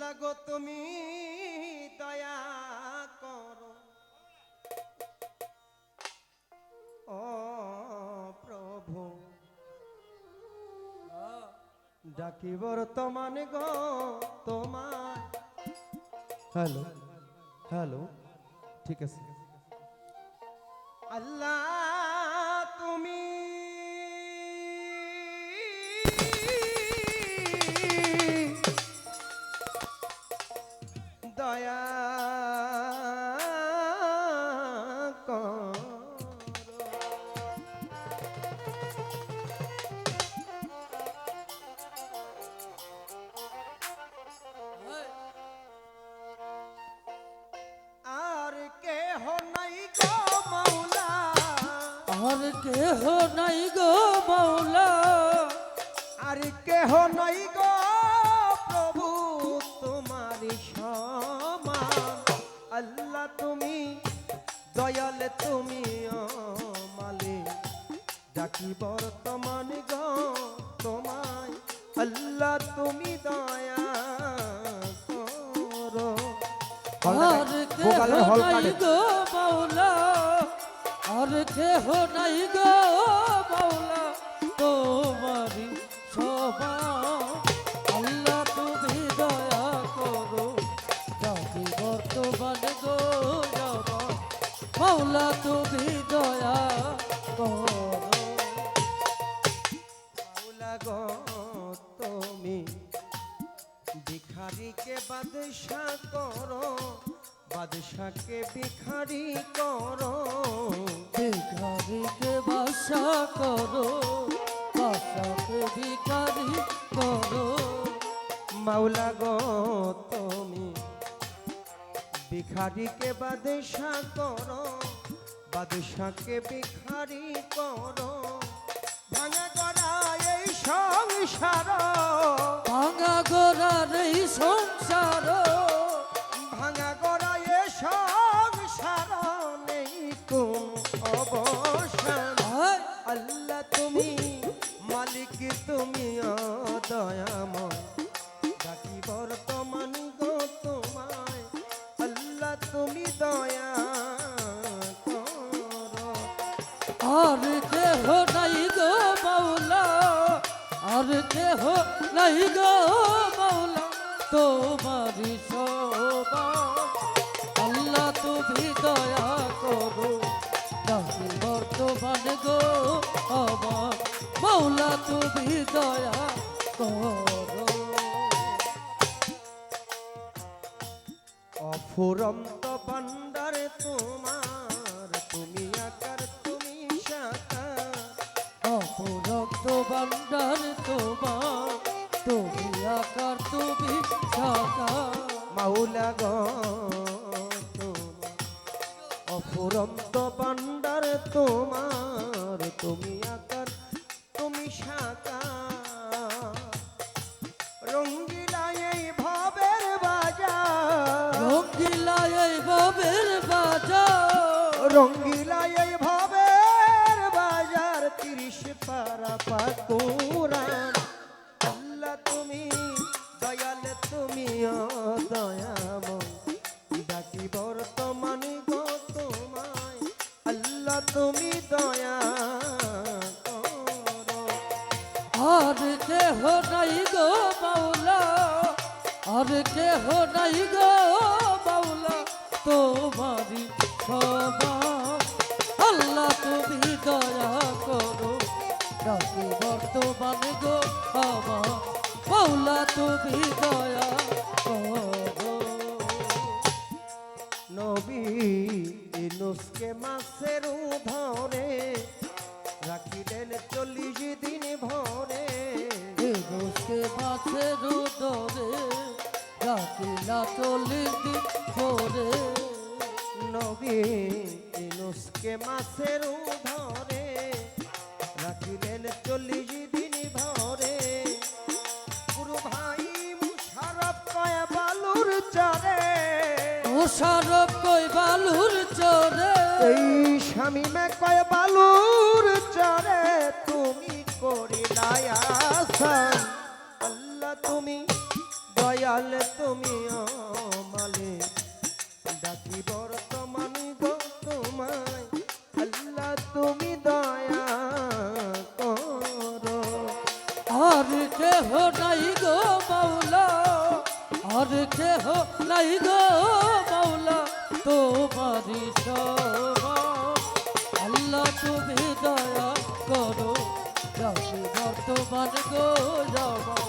আল্লাহ গো তুমি দয়া করো ও প্রভু ডাকি বর্তমান গো তোমার। হ্যালো হ্যালো ঠিক আছে। আল্লাহ তুমি দয়া করো আর কেহ নাই গো মাওলা, আর কেহ নাই গো মাওলা, আর কেহ নাই গো প্রভু তোমার সমান। আল্লাহ তুমি দয়াল তুমি মালিক ডাকি বর্তমান গো তোমায়। আল্লাহ তুমি দয়া করো। আর কেহ নাই গো মাওলা, আর কেহ নাই গো মাওলা তোমারি সমান। আল্লাহ তুমি দয়া করো ডাকি বর্তমান গো আমার। মাওলা তুমি দয়া করো। মাওলা গো তুমি ভিখারিকে বাদশা করো, বাদশাকে ভিখারি করো। ভিখারিকে বাসা করো, বাসাকে ভিখারি করো। মাওলা গো তুমি ভিখারিকে বাদশা করো, বাদশাকে ভিখারি করো। ভাঙা গড়া এই সংসার, ভাঙা গোড়ার এই সংসার, ভাঙা গড়া এই সংসার নেই কোন অবসান। আল্লাহ তুমি মালিক তুমি দয়াময় ডাকি বর্তমান গো তোমায়। আল্লাহ তুমি দয়া করো। আর কেহ নাই গো মাওলা, আর কেহ নাই গো মাওলা তোমারি সমান। আল্লাহ তুমি দয়া করো ডাকি বর্তমান গো আমার। মাওলা তুমি দয়া করো। অফুরন্ত ভান্ডার তোমার, তুমি আকার তুমি সাকার। অপরক্ত ভান্ডার তোমার, তুমি আকার তুমি সাকার। মাওলা গো তোমার অফুরন্ত ভান্ডার তোমার, তুমি আকার তুমি সাকার। রঙ্গিলা এই ভাবের বাজার, রঙ্গিলা এই ভবের বাজার, রঙ্গিলা এই ভাবের বাজার 30 পারা পাকুরান। আল্লাহ তুমি দয়াল তুমি দয়াময় ডাকি বর্তমান গো তোমায়। আল্লাহ তুমি দয়া করো। আর কেহ নাই গো মাওলা, আর কেহ নাই গো মাওলা তোমারি সমান। আল্লাহ তুমি দয়া করো ডাকি বর্তমান গো আমার। মাওলা তুমি দয়া করো। নবী ইউনূসকে মাছের ধরে রাখিলেন 40 দিন ভরে। এগুসকে মাছের উদরে রাখিলা 40 দিন ভরে। নবী ইউনূসকে মাছের ধরে রাখিলেন 40 দিন ভরে। গুরু ভাই মুশারফ কয় বালুর চরে, মুশারফ কই বালুর চরে। এই শামিমে কয় বালুর চরে তুমি করিলা আসান। আল্লাহ তুমি দয়াল তুমি কেহ নাই গো মাওলা, আর কেহ নাই গো মাওলা, তোমারি সমান। আল্লাহ তুমি দয়া করো, রাখি বর্তমান গো জামান।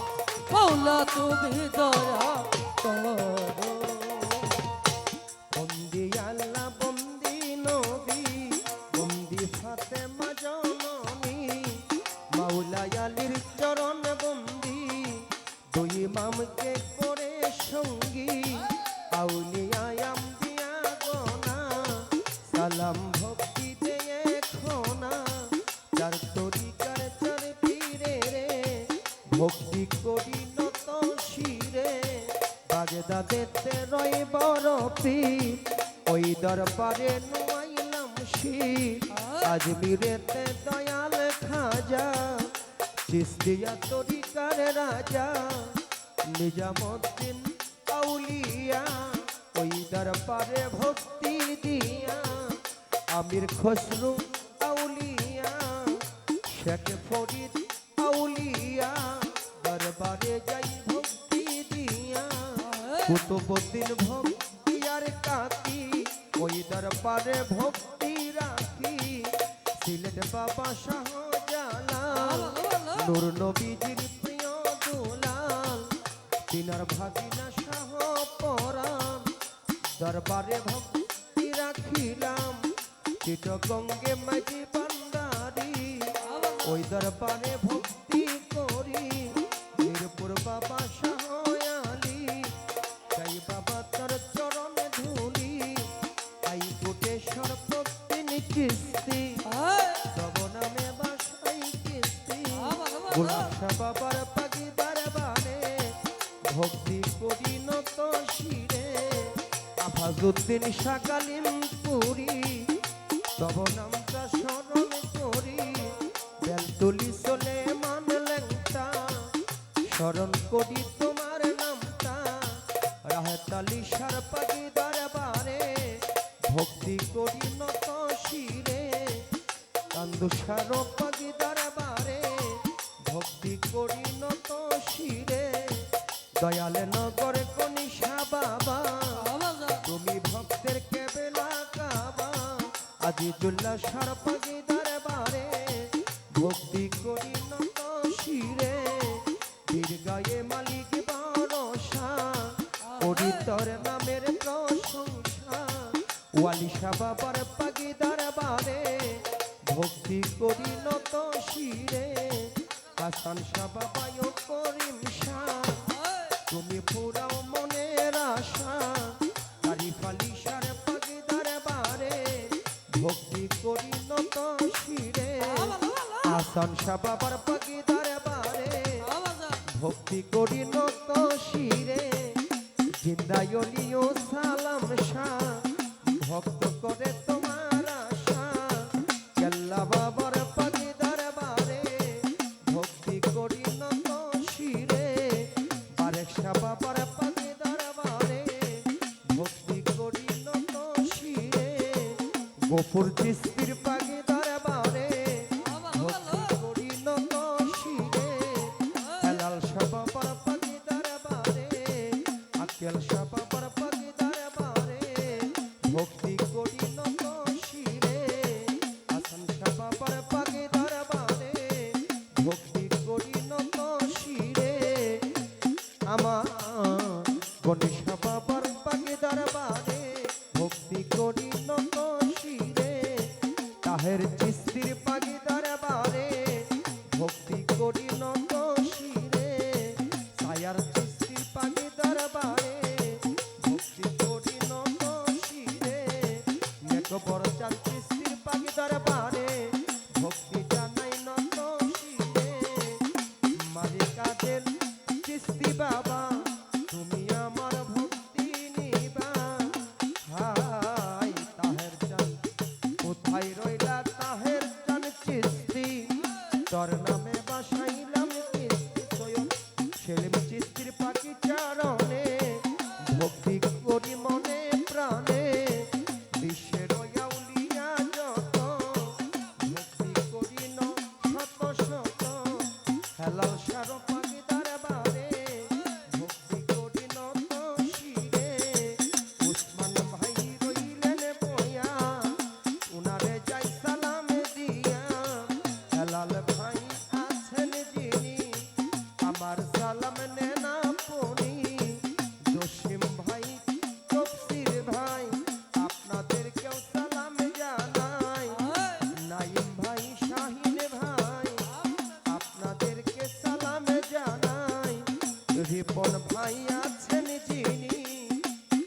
মাওলা তুমি দয়া করো। বন্দি আল্লাহ বন্দি নবী, বন্দি ফাতেমা জননী, মাওলা আলীর চরণ বন্দি, দুই ইমামকে করে সঙ্গী, আউলিয়া আম্বিয়া গনা, সালাম ভক্তি দিয়ে খোনা, চার তরিকার চার পীরে রে, ভক্তি করি নত শিরে, বাগদাদেতে রয় বড় পীর, ওই দরবারে নুয়াইলাম শির, আজমিরেতে দয়াল খাজা, চিশতিয়া তরিকার রাজা, নিজামুদ্দিন আউলিয়া, ওই দরবারে ভক্তি দিয়া, আমির খসরু আউলিয়া, শেখ ফরিদ আউলিয়া, দরবারে যাই ভক্তি দিয়া, কুতুবুদ্দিন ভক্তি আর কাকি, ওই দরবারে ভক্তি রাখি, সিলেট বাবা শাহজালাল, নূর নবীজির প্রিয় দুলাল, তিনার ভাগিনা শাহ পরাণ, দরবারে ভক্তি রাখিলাম, চিটগঙ্গে মাঝি ভান্ডারি, ওই দরবারে ভক্তি করি, মিরপুর বাবা শাহ আলী, তাই বাবা তার চরণে ধুলি, আই কোটেশ্বর প্রতিন কিস্তি, তব নামে বাসাই কিস্তি, গোলাপশা বাবার পাগি দরবারে ভক্তি করি নত শিরে, আফাজউদ্দিন শাকালিম পুরি, তব নামটা স্মরণ করি, বেলতুলি সুলেমান লেংটা, স্মরণ করি তোমার নামটা, রাহতালি সার পাগি দরবারে ভক্তি করি নত শিরে, কান্দুসার পাগি দরবারে ভক্তি করি নত শিরে, দয়াল নগর কনিশা বাবা, তুমি ভক্তের কেবেলা কাবা, আজিজুল্লাহ সার পাগি দরবারে ভক্তি করি নত শিরে, দীর্ঘায়ে মালিক ভরসা, করি তোর নামের প্রশংসা, ওয়ালিশা বাবার পাগি দরবারে ভক্তি করি নত শিরে, হাসান শাহ বাবায় করিম শাহ, তুমি পুরাও মনের আশা, আরিফ আলী শাহ পাগি দরবারে ভক্তি করি নত শিরে, হাসান শাহ বাবার পাগি দরবারে ভক্তি করি নত শিরে, জিন্দায়লিও সালাম শাহ, ভক্ত করে তোমার আশা, কেল্লা বাবার পাগি দরবারে ভক্তি করি নত শিরে, বারেক শাহ বাবার পাগি দরবারে ভক্তি করি নত শিরে, গফুর চিশতির পাগি দরবারে ভক্তি করি নত শিরে, হেলাল শাহ বাবার পাগি দরবারে, আকেল শাহ বাবার পাগি দরবারে ভক্তি করি নত শিরে, হাসান শাহ বাবার পাগি দরবারে ভক্তি করি নত শিরে, আমার গণেশা বাবার পাগি দরবারে ভক্তি করি নত শিরে, তাহের চিশতির পাগি দরবারে ভক্তি করি নত শিরে, সায়ার চিশতির পাগি দরবারে ভক্তি করি নত শিরে, নেকবর চাঁদ চিশতির পাগি দরবারে ভক্তি জানাই নত শিরে, মালিকাদের চিশতি বাবা তুমি আমার ভক্তি নিবা, হাই তাহের চাঁদ কোথায় রইলা তাহের চাঁদ চিশতি, তোর নামে বাসাইলাম কিস্তি, সৈয়দ সেলিম চিশতির সালাম নেন আপনি জসিম ভাই তফসির ভাই আপনাদেরকেও সালাম জানাই নাইম ভাই শাহিন ভাই আপনাদেরকে সালাম জানাই রিপন ভাই আছেন যিনি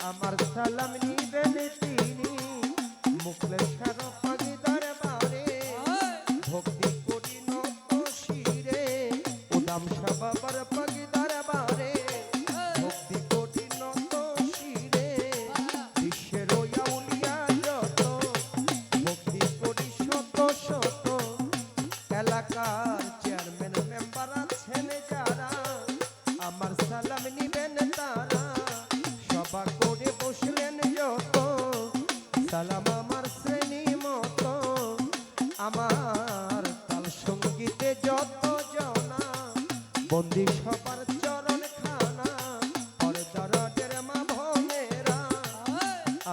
আমার সালাম নিবেন তিনি মুখলেশ্বর পাগিদার বারে ভক্তি করি নত শিরে উদাম বাবার পাগিদার বারে ভক্তি করি নত শিরে বিশ্বের আউলিয়া যত ভক্তি করি শত শত এলাকার চেয়ারম্যান মেম্বার আছেন যারা আমার সালাম নিবেন তারা সভা করে বসলেন যত সালাম আমার শ্রেণী মতো আমার তাল সঙ্গীতে যত জনা বন্দি সবার চরণ খানা পরদরদের মা বোনেরা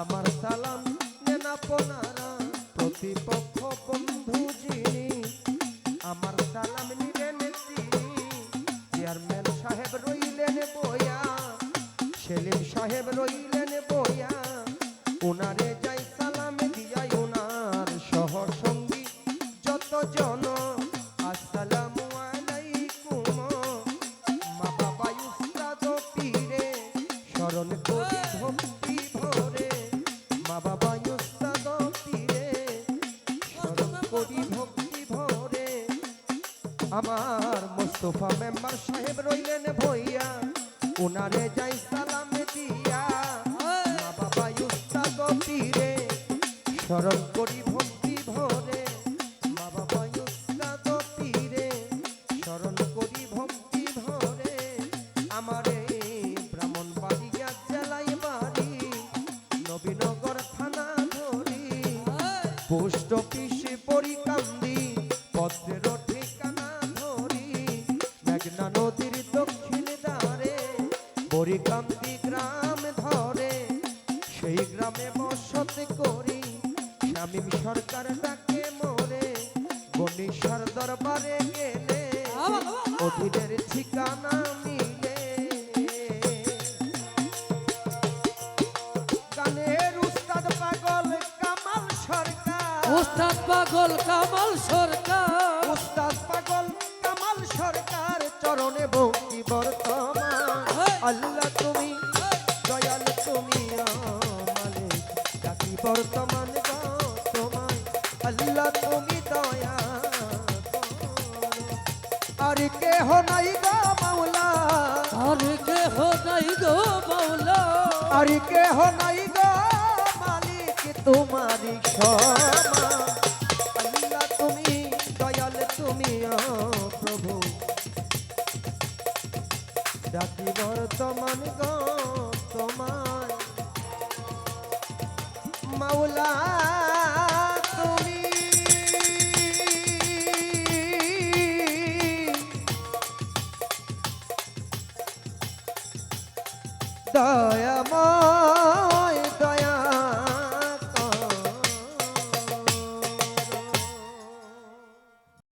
আমার সালাম নেন আপনারা প্রতিপক্ষ বন্ধু যিনি আমার সালাম নিবেন তিনি চেয়ারম্যান সাহেব রইলেন বয়া সেলিম সাহেব রইলেন বয়া ওনারে যাই সালাম দিয়াই ওনার সহ সঙ্গী যত জন আসসালামু আলাইকুম মা বাবা উস্তাদ পীরে স্মরণ করি ভক্তি ভরে মা বাবা উস্তাদ পীরে স্মরণ করি ভক্তি ভরে আমার মোস্তফা মেম্বার সাহেব রইলেন ভইয়া ওনারে যাই সালাম দিয়া মা বাবা উস্তাদ পীরে স্মরণ করি ভক্তি ভরে মা বাবা উস্তাদ পীরে স্মরণ করি ভক্তি ভরে আমারে ব্রাহ্মণবাড়িয়া জেলায় বাড়ি নবীনগর থানা ধরি পোস্ট অফিসে পরিকান্দি পদ্মের ঠিকানা ধরি মেঘনা নদীর দক্ষিণ দ্বারে পরিকান্দি গ্রাম ধরে সেই গ্রামে বসতি করি শামীম সরকার ডাকে মোরে গণেশ্বর দরবারে গেলে অধীনের ঠিকানা মিলে গানের উস্তাদ পাগল কামাল সরকার উস্তাদ পাগল কামাল সরকার উস্তাদ পাগল কামাল সরকার চরণে ভক্তি বর্তমান আল্লাহ তুমি দয়াল তুমি মালিক ডাকি বর্তমান গো তোমায় আল্লাহ তুমি দয়া আর কেহ নাই গো মাওলা আর কেহ নাই গো মাওলা আর কেহ নাই গো মালিক তোমারই সমান আল্লাহ তুমি দয়াল তুমি প্রভু ডাকি বর্তমান গো তোমায় মাওলা তুমি দয়াময়